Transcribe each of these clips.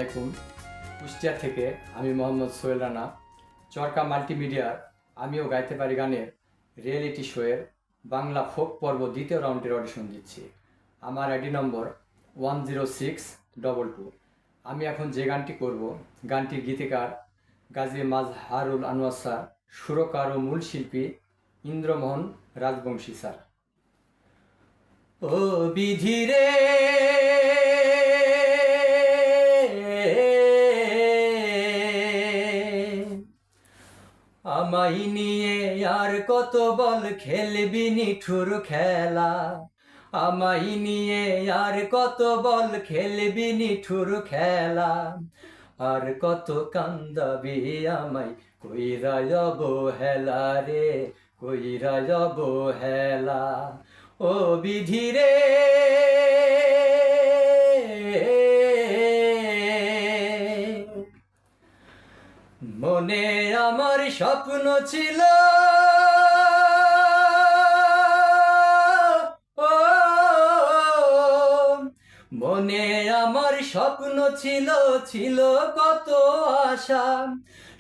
আলাইকুম। কুষ্টিয়া থেকে আমি মোহাম্মদ সোহেল রানা। চরকা মাল্টিমিডিয়ার আমিও গাইতে পারি গানের রিয়েলিটি শোয়ের বাংলা ফোক পর্ব দ্বিতীয় রাউন্ডের অডিশন দিচ্ছি। আমার আইডি নম্বর 10622। আমি এখন যে গানটি করব, গানটির গীতিকার গাজী মাজহারুল আনোয়ার স্যার, সুরকার ও মূল শিল্পী ইন্দ্রমোহন রাজবংশী স্যার। ও বিধি রে, আমায় নিয়ে আর কত বল খেলবি নিঠুর খেলা, আমায় নিয়ে আর কত বল খেলবি নিঠুর খেলা, আর কত কান্দাবি আমায় কইরা অবহেলা রে, কইরা অবহেলা। ও বিধি রে, মনে আমার স্বপ্ন ছিল, ও মনে আমার স্বপ্ন ছিল, ছিল কত আশা,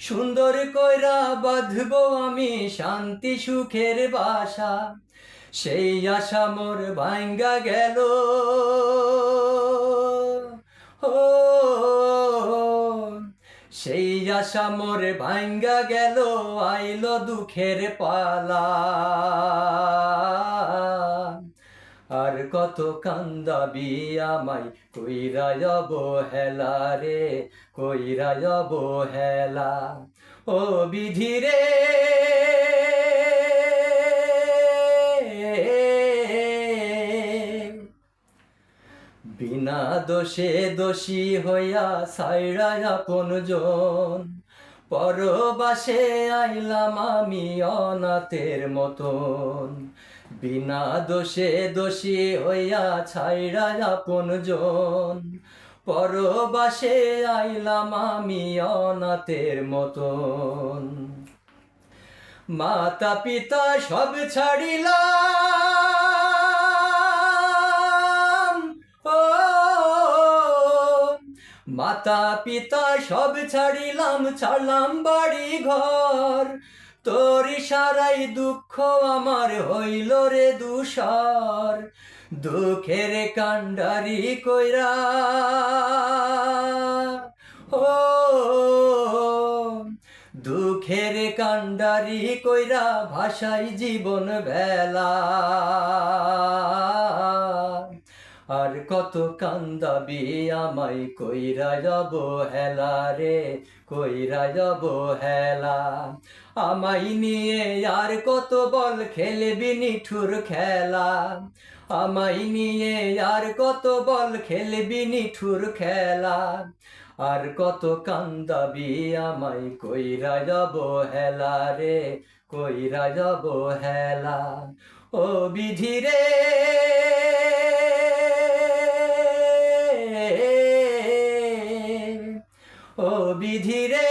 সুন্দর কইরা বাঁধবো আমি শান্তি সুখের বাসা, সেই আশা মোর ভাঙ্গা গেল। ও সেই আশা মোর ভাঙ্গা গেল, আইলো দুঃখের পালা, আর কত কান্দাবি আমায় কইরা অবহেলা রে, কইরা অবহেলা। ও বিধি রে, বিনা দোষে দোষী হইয়া সাইরা আপন জন, পরবাসে আইলাম আমি অনাথের মতন, বিনা দোষে দোষী হইয়া ছাইরা আপন জন, পরবাসে আইলাম আমি অনাথের মতন। মাতা পিতা সব ছাড়িলাম, ও মাতা পিতা সব ছাড়িলাম, ছাড়লাম বাড়ি ঘর, তোর ইশারাই দুঃখ আমার হইল রে দুষার, দুঃখের কান্ডারি কইরা, ও দুঃখের কান্ডারি কইরা ভাষাই জীবন বেলা, আর কত কান্দাবি আমায় কইরা অবহেলা রে, কইরা অবহেলা। আমায় নিয়ে আর কত বল খেলবি নিঠুর খেলা, আমায় নিয়ে আর কত বল খেলবি নিঠুর খেলা, আর কত কান্দাবি আমায় কইরা অবহেলা রে, কইরা অবহেলা। ও বিধি রে, ও বিধি রে।